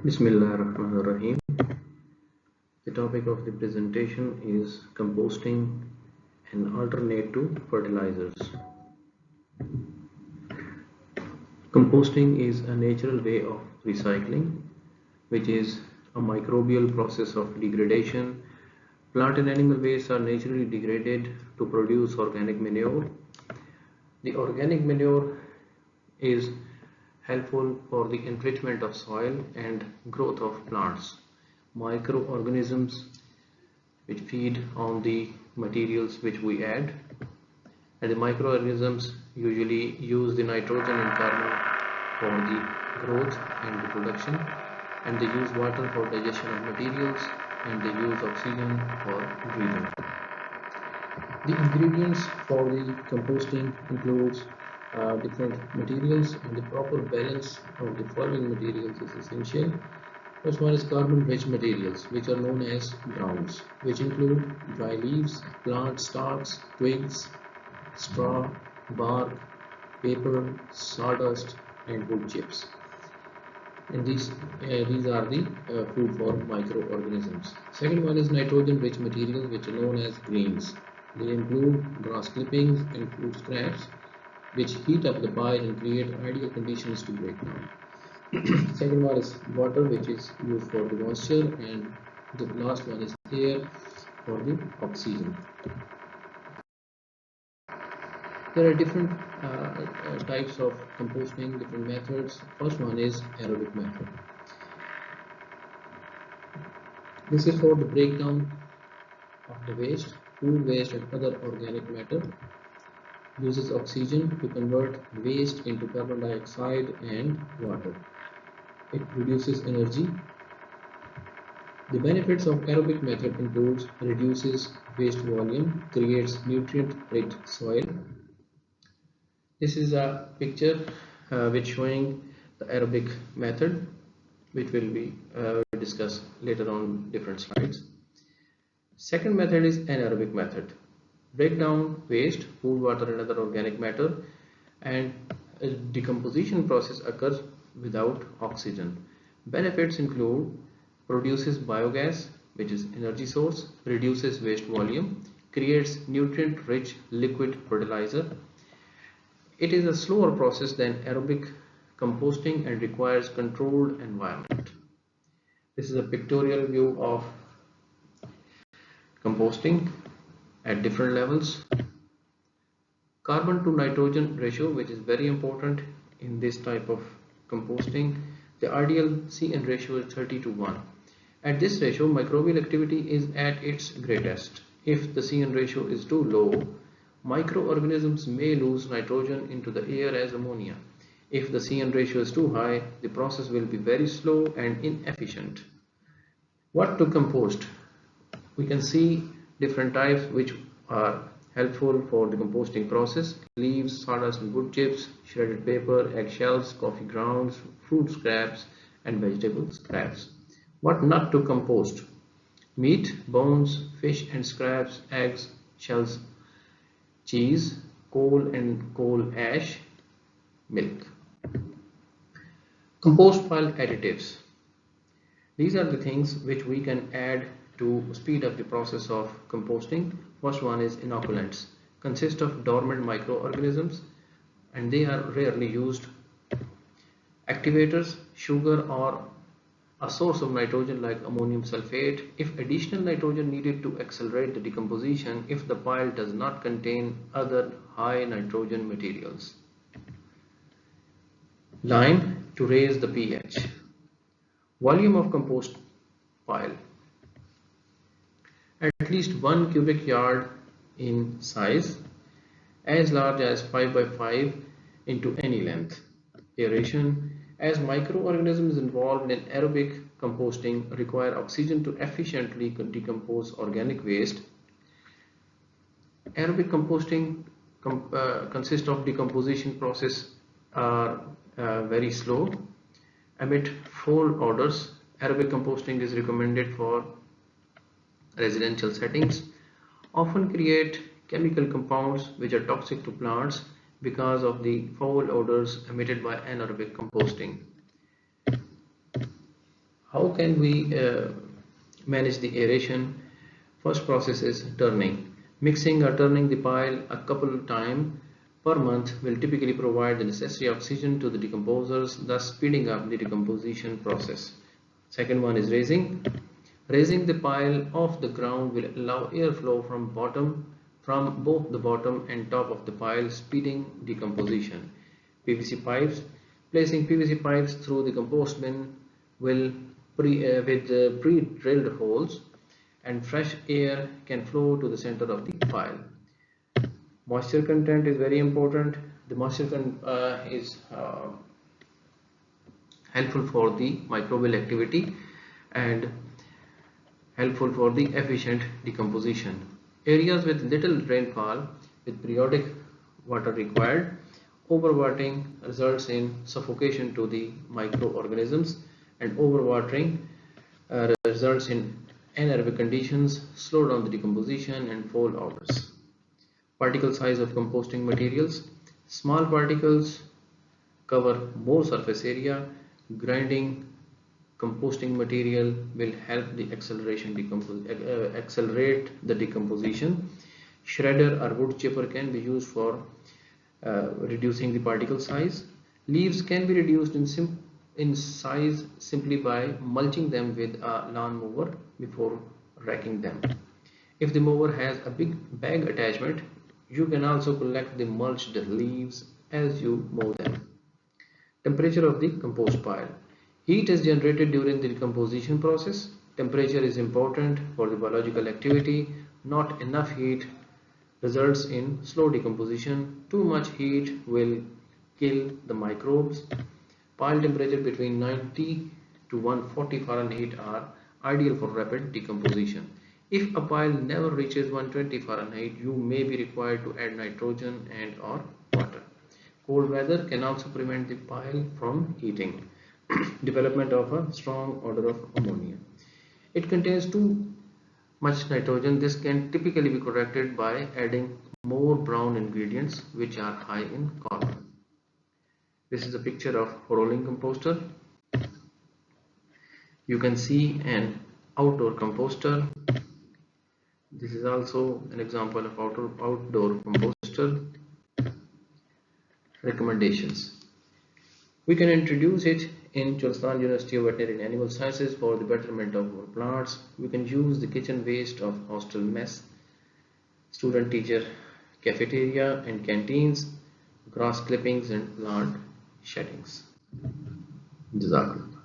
Bismillahirrahmanirrahim. The topic of the presentation is composting, an alternate to fertilizers. Composting is a natural way of recycling, which is a microbial process of degradation. Plant and animal wastes are naturally degraded to produce organic manure. The organic manure is helpful for the enrichment of soil and growth of plants. Microorganisms which feed on the materials which we add, and the microorganisms usually use the nitrogen and carbon for the growth and reproduction, and they use water for digestion of materials, and they use oxygen for breathing. The ingredients for the composting includes different materials, and the proper balance of the following materials is essential. First one is carbon-rich materials, which are known as grounds, which include dry leaves, plant stalks, twigs, straw, bark, paper, sawdust, and wood chips. And these are the food for microorganisms. Second one is nitrogen-rich materials, which are known as greens. They include grass clippings and food scraps, which heat up the pile and create ideal conditions to break down. Second one is water, which is used for the moisture, and the last one is air for the oxygen. There are different types of composting, different methods. First one is aerobic method. This is for the breakdown of the waste, food waste and other organic matter. Uses oxygen to convert waste into carbon dioxide and water. It produces energy. The benefits of aerobic method includes reduces waste volume, creates nutrient-rich soil. This is a picture which showing the aerobic method, which will be discussed later on different slides. Second method is anaerobic method. Break down waste, food, water and other organic matter, and a decomposition process occurs without oxygen. Benefits include produces biogas, which is energy source, reduces waste volume, creates nutrient-rich liquid fertilizer. It is a slower process than aerobic composting and requires controlled environment. This is a pictorial view of composting at different levels. Carbon to nitrogen ratio, which is very important in this type of composting. The ideal CN ratio is 30 to 1. At this ratio, microbial activity is at its greatest. If the CN ratio is too low, microorganisms may lose nitrogen into the air as ammonia. If the CN ratio is too high, the process will be very slow and inefficient. What to compost? We can see different types which are helpful for the composting process: leaves, sawdust and wood chips, shredded paper, eggshells, coffee grounds, fruit scraps and vegetable scraps. What not to compost? Meat, bones, fish and scraps, eggs, shells, cheese, coal and coal ash, milk. Compost pile additives. These are the things which we can add to speed up the process of composting. First one is inoculants. Consist of dormant microorganisms and they are rarely used. Activators, sugar or a source of nitrogen like ammonium sulfate. If additional nitrogen needed to accelerate the decomposition if the pile does not contain other high nitrogen materials. Lime to raise the pH. Volume of compost pile. At least 1 cubic yard in size, as large as 5 by 5 into any length. Aeration. As microorganisms involved in aerobic composting require oxygen to efficiently decompose organic waste, aerobic composting consists of decomposition process are very slow, emit foul odors. Aerobic composting is recommended for residential settings, often create chemical compounds which are toxic to plants because of the foul odors emitted by anaerobic composting. How can we manage the aeration? First process is turning. Mixing or turning the pile a couple of times per month will typically provide the necessary oxygen to the decomposers, thus speeding up the decomposition process. Second one is raising. Raising the pile off the ground will allow airflow from both the bottom and top of the pile, speeding decomposition. PVC pipes. Placing PVC pipes through the compost bin will with pre-drilled holes, and fresh air can flow to the center of the pile. Moisture content is very important. The moisture is helpful for the microbial activity and helpful for the efficient decomposition. Areas with little rainfall with periodic water required. Overwatering results in suffocation to the microorganisms, and overwatering results in anaerobic conditions, slow down the decomposition and fall odors. Particle size of composting materials. Small particles cover more surface area. Grinding composting material will help the accelerate the decomposition. Shredder or wood chipper can be used for reducing the particle size. Leaves can be reduced in size simply by mulching them with a lawn mower before racking them. If the mower has a big bag attachment, you can also collect the mulched leaves as you mow them. Temperature of the compost pile. Heat is generated during the decomposition process. Temperature is important for the biological activity. Not enough heat results in slow decomposition. Too much heat will kill the microbes. Pile temperature between 90 to 140 Fahrenheit are ideal for rapid decomposition. If a pile never reaches 120 Fahrenheit, you may be required to add nitrogen and or water. Cold weather can also prevent the pile from heating. Development of a strong odor of ammonia. It contains too much nitrogen. This can typically be corrected by adding more brown ingredients which are high in carbon. This is a picture of rolling composter. You can see an outdoor composter. This is also an example of outdoor composter. Recommendations. We can introduce it in Chulstan University of Veterinary and Animal Sciences for the betterment of our plants. We can use the kitchen waste of hostel mess, student teacher cafeteria and canteens, grass clippings and plant sheddings. Jazakallah.